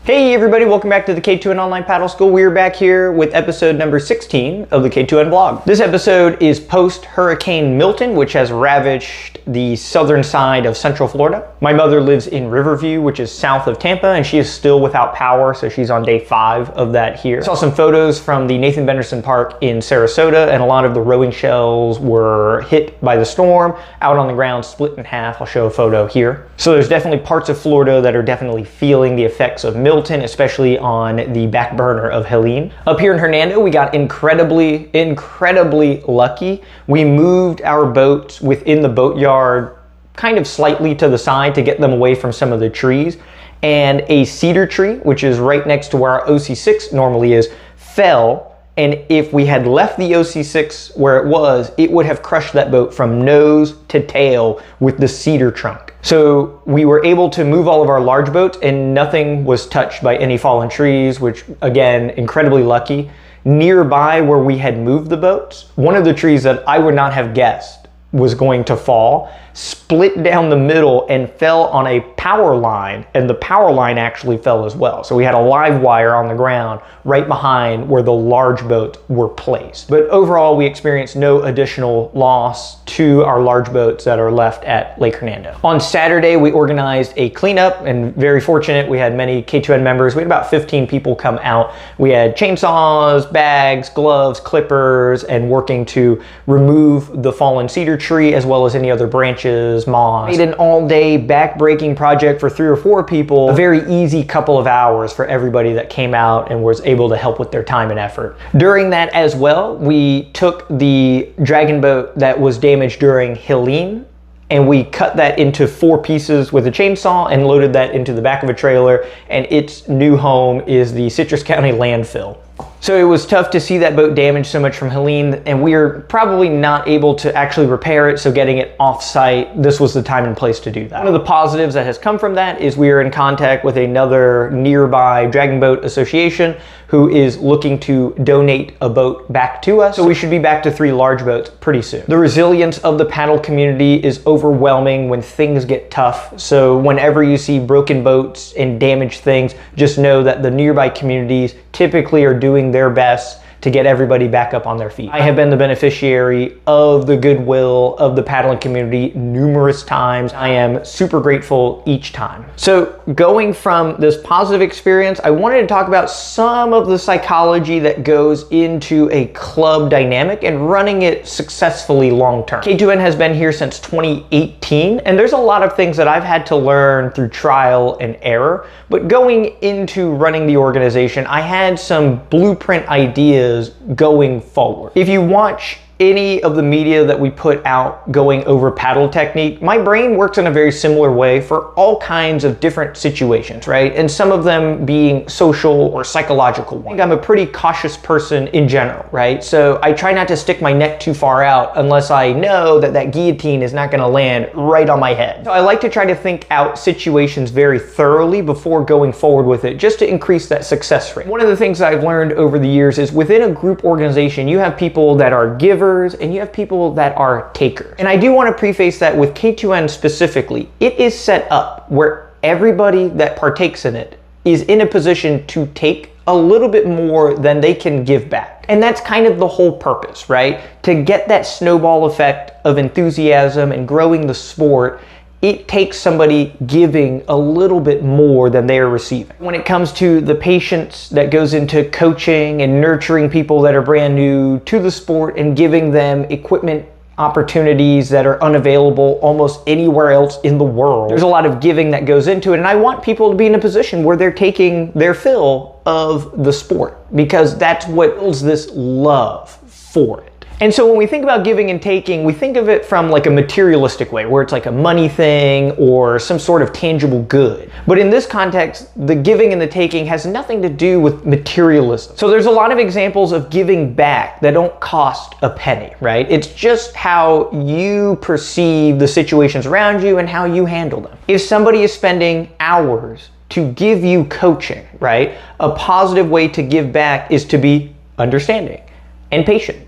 Hey everybody, welcome back to the K2N Online Paddle School. We're back here with episode number 16 of the K2N vlog. This episode is post-Hurricane Milton, which has ravaged the southern side of Central Florida. My mother lives in Riverview, which is south of Tampa, and she is still without power, so she's on day 5 of that here. I saw some photos from the Nathan Benderson Park in Sarasota, and a lot of the rowing shells were hit by the storm, out on the ground, split in half. I'll show a photo here. So there's definitely parts of Florida that are definitely feeling the effects of Milton, especially on the back burner of Helene. Up here in Hernando, we got incredibly lucky. We moved our boats within the boatyard kind of slightly to the side to get them away from some of the trees. And a cedar tree, which is right next to where our OC6 normally is, fell. And if we had left the OC6 where it was, it would have crushed that boat from nose to tail with the cedar trunk. So we were able to move all of our large boats and nothing was touched by any fallen trees, which again, incredibly lucky. Nearby where we had moved the boats, one of the trees that I would not have guessed was going to fall split down the middle and fell on a power line, and the power line actually fell as well. So we had a live wire on the ground right behind where the large boats were placed. But overall, we experienced no additional loss to our large boats that are left at Lake Hernando. On Saturday, we organized a cleanup, and very fortunate, we had many K2N members. We had about 15 people come out. We had chainsaws, bags, gloves, clippers, and working to remove the fallen cedar tree as well as any other branches, moss. Made an all-day back-breaking project for 3 or 4 people. A very easy couple of hours for everybody that came out and was able to help with their time and effort. During that as well, we took the dragon boat that was damaged during Helene, and we cut that into 4 pieces with a chainsaw and loaded that into the back of a trailer, and its new home is the Citrus County landfill. So it was tough to see that boat damaged so much from Helene, and we are probably not able to actually repair it, so getting it off-site, this was the time and place to do that. One of the positives that has come from that is we are in contact with another nearby Dragon Boat Association who is looking to donate a boat back to us. So we should be back to 3 large boats pretty soon. The resilience of the paddle community is overwhelming when things get tough. So whenever you see broken boats and damaged things, just know that the nearby communities typically are doing their best to get everybody back up on their feet. I have been the beneficiary of the goodwill of the paddling community numerous times. I am super grateful each time. So going from this positive experience, I wanted to talk about some of the psychology that goes into a club dynamic and running it successfully long-term. K2N has been here since 2018, and there's a lot of things that I've had to learn through trial and error, but going into running the organization, I had some blueprint ideas going forward. If you watch any of the media that we put out going over paddle technique, my brain works in a very similar way for all kinds of different situations, right? And some of them being social or psychological ones. I think I'm a pretty cautious person in general, right? So I try not to stick my neck too far out unless I know that that guillotine is not gonna land right on my head. So I like to try to think out situations very thoroughly before going forward with it, just to increase that success rate. One of the things that I've learned over the years is within a group organization, you have people that are givers and you have people that are takers. And I do want to preface that with K2N specifically, it is set up where everybody that partakes in it is in a position to take a little bit more than they can give back. And that's kind of the whole purpose, right? To get that snowball effect of enthusiasm and growing the sport, it takes somebody giving a little bit more than they are receiving. When it comes to the patience that goes into coaching and nurturing people that are brand new to the sport and giving them equipment opportunities that are unavailable almost anywhere else in the world, there's a lot of giving that goes into it, and I want people to be in a position where they're taking their fill of the sport, because that's what builds this love for it. And so when we think about giving and taking, we think of it from like a materialistic way, where it's like a money thing or some sort of tangible good. But in this context, the giving and the taking has nothing to do with materialism. So there's a lot of examples of giving back that don't cost a penny, right? It's just how you perceive the situations around you and how you handle them. If somebody is spending hours to give you coaching, right? A positive way to give back is to be understanding and patient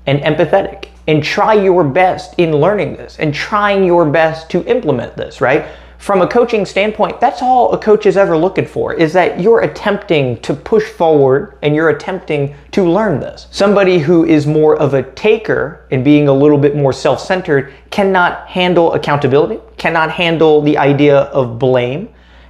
and empathetic and try your best in learning this and trying your best to implement this, right? from a coaching standpoint, that's all a coach is ever looking for, is that you're attempting to push forward and you're attempting to learn this. Somebody who is more of a taker and being a little bit more self-centered cannot handle accountability, cannot handle the idea of blame.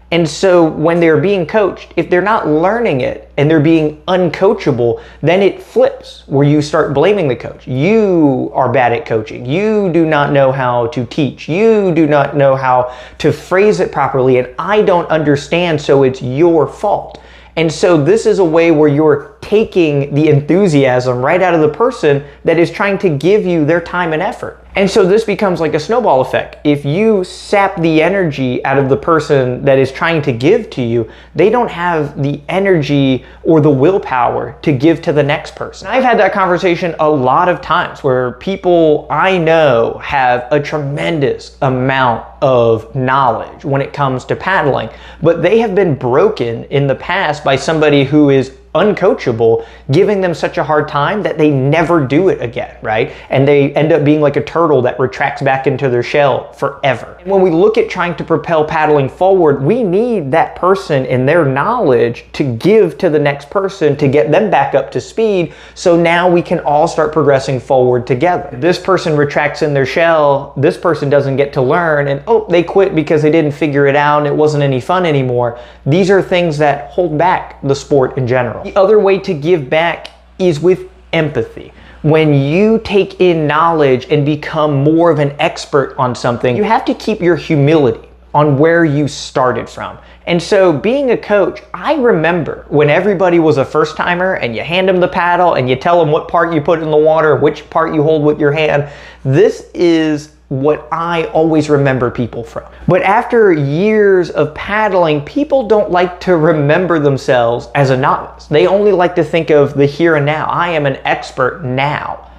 And so when they're being coached, if they're not learning it and they're being uncoachable, then it flips where you start blaming the coach. You are bad at coaching. You do not know how to teach. You do not know how to phrase it properly. And I don't understand, so it's your fault. And so this is a way where you're taking the enthusiasm right out of the person that is trying to give you their time and effort. And so this becomes like a snowball effect. If you sap the energy out of the person that is trying to give to you, they don't have the energy or the willpower to give to the next person. I've had that conversation a lot of times where people I know have a tremendous amount of knowledge when it comes to paddling, but they have been broken in the past by somebody who is uncoachable, giving them such a hard time that they never do it again, right? And they end up being like a turtle that retracts back into their shell forever. And when we look at trying to propel paddling forward, we need that person and their knowledge to give to the next person to get them back up to speed, so now we can all start progressing forward together. This person retracts in their shell, this person doesn't get to learn, and oh, they quit because they didn't figure it out and it wasn't any fun anymore. These are things that hold back the sport in general. The other way to give back is with empathy. When you take in knowledge and become more of an expert on something, you have to keep your humility on where you started from. And so being a coach, I remember when everybody was a first timer and you hand them the paddle and you tell them what part you put in the water, which part you hold with your hand. This is what I always remember people from. But after years of paddling, people don't like to remember themselves as a novice. They only like to think of the here and now. I am an expert now.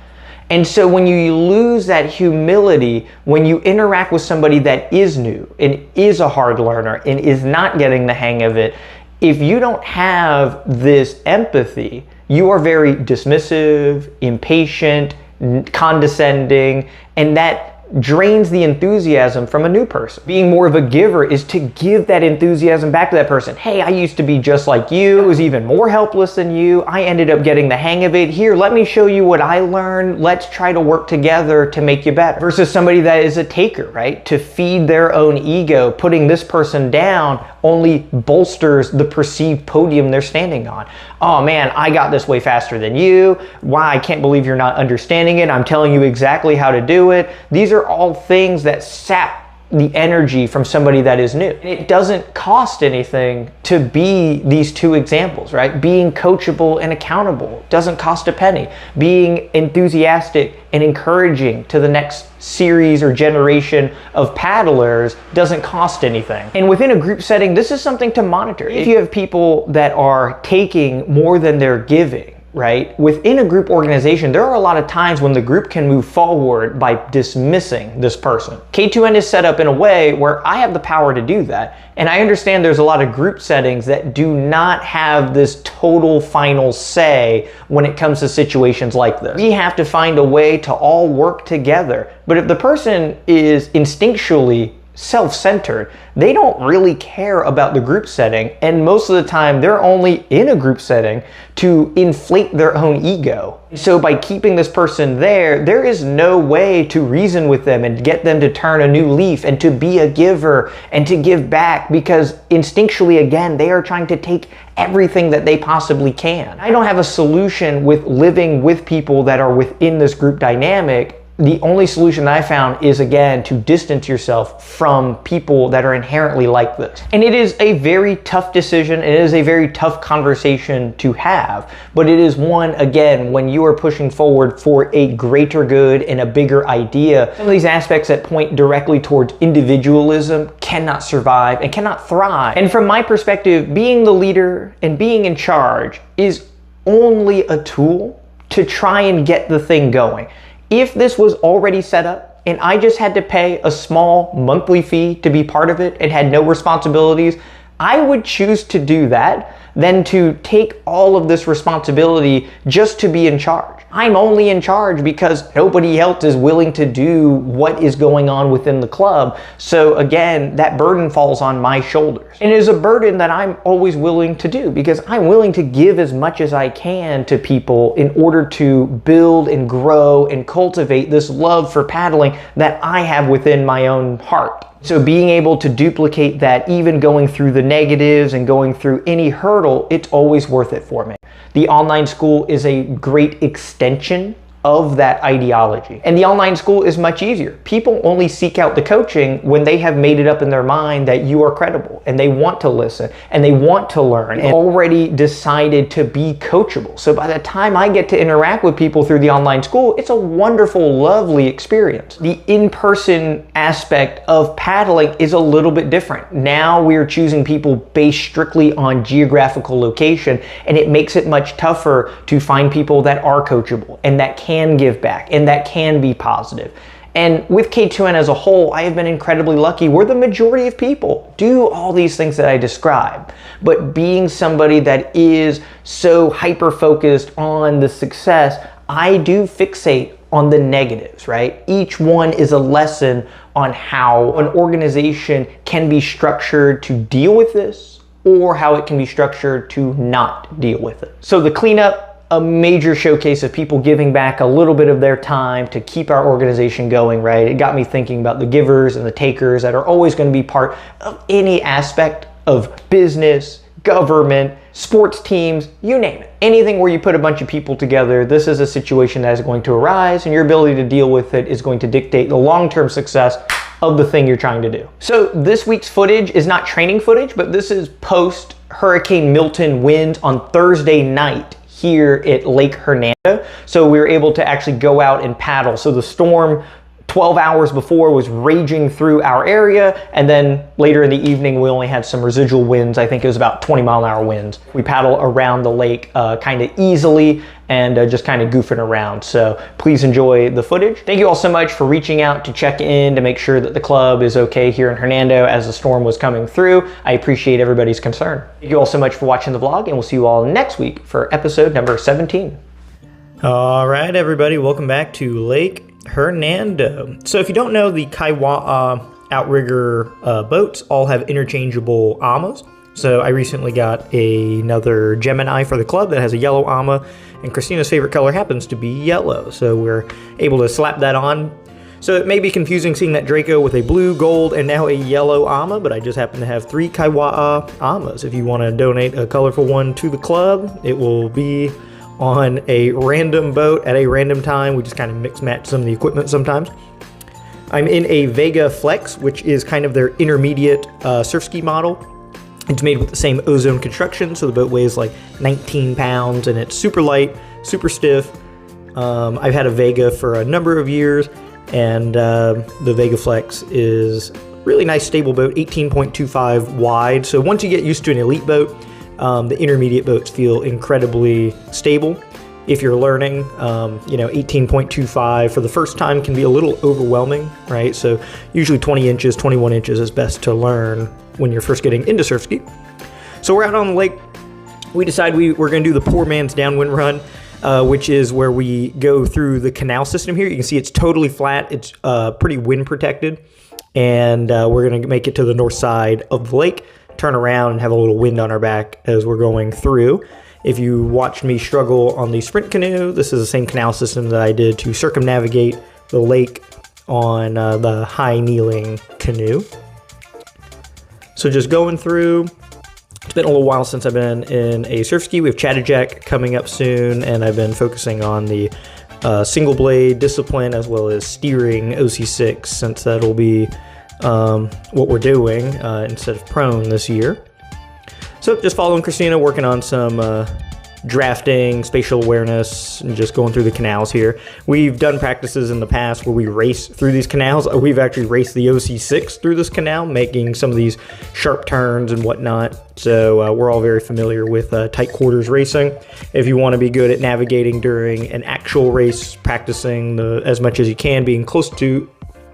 And so when you lose that humility, when you interact with somebody that is new and is a hard learner and is not getting the hang of it, if you don't have this empathy, you are very dismissive, impatient, condescending, and that drains the enthusiasm from a new person. Being more of a giver is to give that enthusiasm back to that person. Hey, I used to be just like you. I was even more helpless than you. I ended up getting the hang of it. Here, let me show you what I learned. Let's try to work together to make you better. Versus somebody that is a taker, right? To feed their own ego, putting this person down only bolsters the perceived podium they're standing on. Oh man, I got this way faster than you. Why, I can't believe you're not understanding it. I'm telling you exactly how to do it. These are all things that sap the energy from somebody that is new. It doesn't cost anything to be these two examples, right? Being coachable and accountable doesn't cost a penny. Being enthusiastic and encouraging to the next series or generation of paddlers doesn't cost anything. And within a group setting, this is something to monitor. If you have people that are taking more than they're giving, right? Within a group organization, there are a lot of times when the group can move forward by dismissing this person. K2N is set up in a way where I have the power to do that. And I understand there's a lot of group settings that do not have this total final say when it comes to situations like this. We have to find a way to all work together. But if the person is instinctually self-centered, they don't really care about the group setting, and most of the time they're only in a group setting to inflate their own ego. So by keeping this person there, there is no way to reason with them and get them to turn a new leaf and to be a giver and to give back, because instinctually, again, they are trying to take everything that they possibly can. I don't have a solution with living with people that are within this group dynamic. The only solution I found is, again, to distance yourself from people that are inherently like this. And it is a very tough decision. It is a very tough conversation to have, but it is one, again, when you are pushing forward for a greater good and a bigger idea. Some of these aspects that point directly towards individualism cannot survive and cannot thrive. And from my perspective, being the leader and being in charge is only a tool to try and get the thing going. If this was already set up and I just had to pay a small monthly fee to be part of it and had no responsibilities, I would choose to do that than to take all of this responsibility just to be in charge. I'm only in charge because nobody else is willing to do what is going on within the club. So again, that burden falls on my shoulders. And it is a burden that I'm always willing to do because I'm willing to give as much as I can to people in order to build and grow and cultivate this love for paddling that I have within my own heart. So being able to duplicate that, even going through the negatives and going through any hurdle, it's always worth it for me. The online school is a great extension of that ideology. And the online school is much easier. People only seek out the coaching when they have made it up in their mind that you are credible and they want to listen and they want to learn and already decided to be coachable. So by the time I get to interact with people through the online school, it's a wonderful, lovely experience. The in-person aspect of paddling is a little bit different. Now we're choosing people based strictly on geographical location, and it makes it much tougher to find people that are coachable and that can give back and that can be positive. And with K2N as a whole, I have been incredibly lucky where the majority of people do all these things that I describe. But being somebody that is so hyper-focused on the success, I do fixate on the negatives, right? Each one is a lesson on how an organization can be structured to deal with this or how it can be structured to not deal with it. So the cleanup, a major showcase of people giving back a little bit of their time to keep our organization going, right? It got me thinking about the givers and the takers that are always going to be part of any aspect of business, government, sports teams, you name it. Anything where you put a bunch of people together, this is a situation that is going to arise, and your ability to deal with it is going to dictate the long-term success of the thing you're trying to do. So this week's footage is not training footage, but this is post Hurricane Milton winds on Thursday night here at Lake Hernando. So we were able to actually go out and paddle. So the storm 12 hours before was raging through our area, and then later in the evening we only had some residual winds. I think it was about 20-mile-an-hour winds. We paddle around the lake kind of easily and just kind of goofing around. So please enjoy the footage. Thank you all so much for reaching out to check in to make sure that the club is okay here in Hernando as the storm was coming through. I appreciate everybody's concern. Thank you all so much for watching the vlog, and we'll see you all next week for episode number 17. All right, everybody, welcome back to Lake Hernando. So if you don't know, the Kaiwa outrigger boats all have interchangeable AMAs. So I recently got another Gemini for the club that has a yellow AMA, and Christina's favorite color happens to be yellow. So we're able to slap that on. So it may be confusing seeing that Draco with a blue, gold, and now a yellow AMA, but I just happen to have 3 Kaiwa AMAs. If you want to donate a colorful one to the club, it will be on a random boat at a random time. We just kind of mix match some of the equipment sometimes. I'm in a Vega Flex, which is kind of their intermediate surf ski model. It's made with the same ozone construction, so the boat weighs like 19 pounds and it's super light, super stiff. I've had a Vega for a number of years, and the Vega Flex is really nice stable boat, 18.25 wide. So once you get used to an elite boat, the intermediate boats feel incredibly stable. If you're learning, 18.25 for the first time can be a little overwhelming, right? So usually 20 inches, 21 inches is best to learn when you're first getting into surf ski. So we're out on the lake. We decided we're gonna do the poor man's downwind run, which is where we go through the canal system here. You can see it's totally flat. It's pretty wind protected. And we're gonna make it to the north side of the lake, turn around and have a little wind on our back as we're going through. If you watched me struggle on the sprint canoe, this is the same canal system that I did to circumnavigate the lake on the high kneeling canoe. So just going through. It's been a little while since I've been in a surf ski. We have Chattajack coming up soon, and I've been focusing on the single blade discipline as well as steering OC6, since that'll be what we're doing instead of prone this year. So just following Christina, working on some drafting, spatial awareness, and just going through the canals here. We've done practices in the past where we race through these canals. We've actually raced the OC6 through this canal, making some of these sharp turns and whatnot. So we're all very familiar with tight quarters racing. If you want to be good at navigating during an actual race, practicing as much as you can, being close to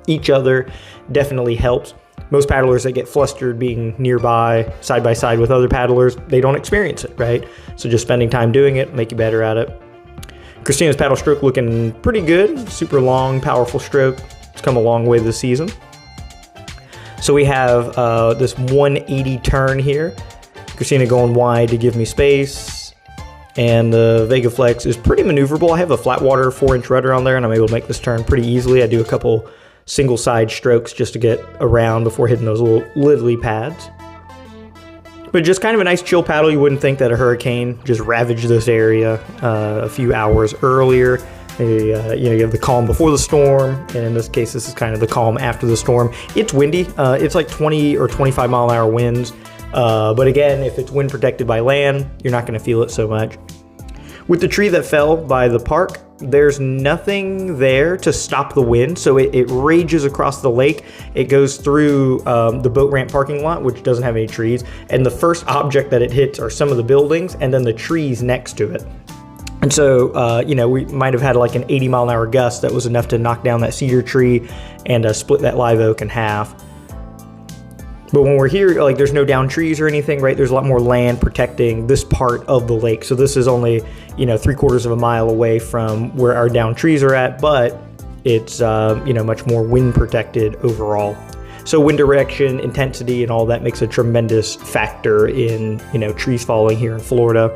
each other definitely helps. most paddlers that get flustered being nearby, side by side with other paddlers, they don't experience it, right? So just spending time doing it, make you better at it. Christina's paddle stroke looking pretty good. Super long, powerful stroke. It's come a long way this season. So we have this 180 turn here. Christina going wide to give me space. And the Vega Flex is pretty maneuverable. I have a flat water 4-inch rudder on there, and I'm able to make this turn pretty easily. I do a couple single side strokes just to get around before hitting those little lily pads. But just kind of a nice chill paddle. You wouldn't think that a hurricane just ravaged this area a few hours earlier. You have the calm before the storm, and in this case, this is kind of the calm after the storm. It's windy. It's like 20 or 25 mile an hour winds. But again, if it's wind protected by land, you're not going to feel it so much. With the tree that fell by the park, there's nothing there to stop the wind, so it rages across the lake. It goes through the boat ramp parking lot, which doesn't have any trees, and the first object that it hits are some of the buildings and then the trees next to it. And so, we might have had like an 80 mile an hour gust that was enough to knock down that cedar tree and split that live oak in half. But when we're here, like, there's no downed trees or anything, right? There's a lot more land protecting this part of the lake. So this is only, 3/4 of a mile away from where our downed trees are at, but it's, much more wind protected overall. So wind direction, intensity, and all that makes a tremendous factor in, trees falling here in Florida.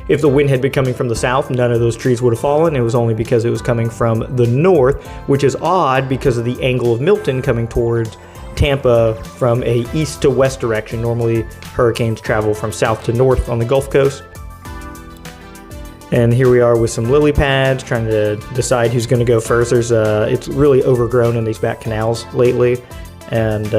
If the wind had been coming from the south, none of those trees would have fallen. It was only because it was coming from the north, which is odd because of the angle of Milton coming towards Tampa from a east to west direction. Normally hurricanes travel from south to north on the Gulf Coast. And here we are with some lily pads, trying to decide who's going to go first. It's really overgrown in these back canals lately, and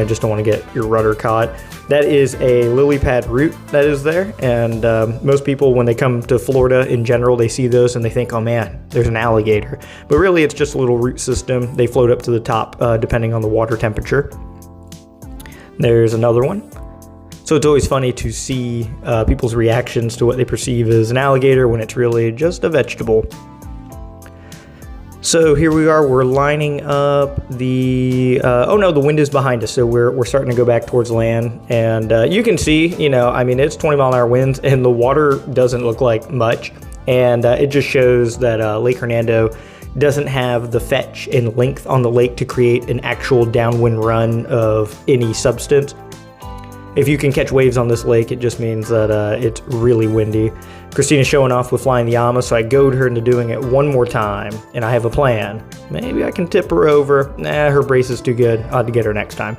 just don't want to get your rudder caught. That is a lily pad root that is there, and most people, when they come to Florida in general, they see those and they think, oh man, there's an alligator. But really, it's just a little root system. They float up to the top depending on the water temperature. There's another one. So it's always funny to see people's reactions to what they perceive as an alligator when it's really just a vegetable. So here we are, we're lining up the wind is behind us, so we're starting to go back towards land, and you can see, it's 20 mile an hour winds, and the water doesn't look like much, and it just shows that Lake Hernando doesn't have the fetch and length on the lake to create an actual downwind run of any substance. If you can catch waves on this lake, it just means that it's really windy. Christina's showing off with flying the llama, so I goad her into doing it one more time, and I have a plan. Maybe I can tip her over. Nah, her brace is too good. I'll have to get her next time.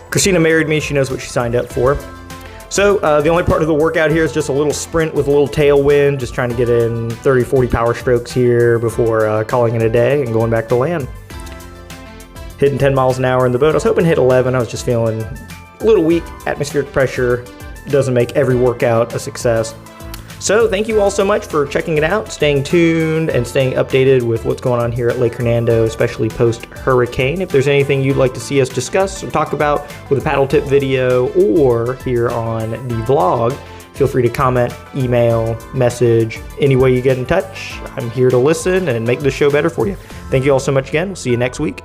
Christina married me. She knows what she signed up for. So the only part of the workout here is just a little sprint with a little tailwind, just trying to get in 30, 40 power strokes here before calling it a day and going back to land. Hitting 10 miles an hour in the boat. I was hoping to hit 11. I was just feeling a little weak. Atmospheric pressure doesn't make every workout a success. So thank you all so much for checking it out, staying tuned, and staying updated with what's going on here at Lake Hernando, especially post-hurricane. If there's anything you'd like to see us discuss or talk about with a paddle tip video or here on the vlog, feel free to comment, email, message, any way you get in touch. I'm here to listen and make this show better for you. Thank you all so much again. We'll see you next week.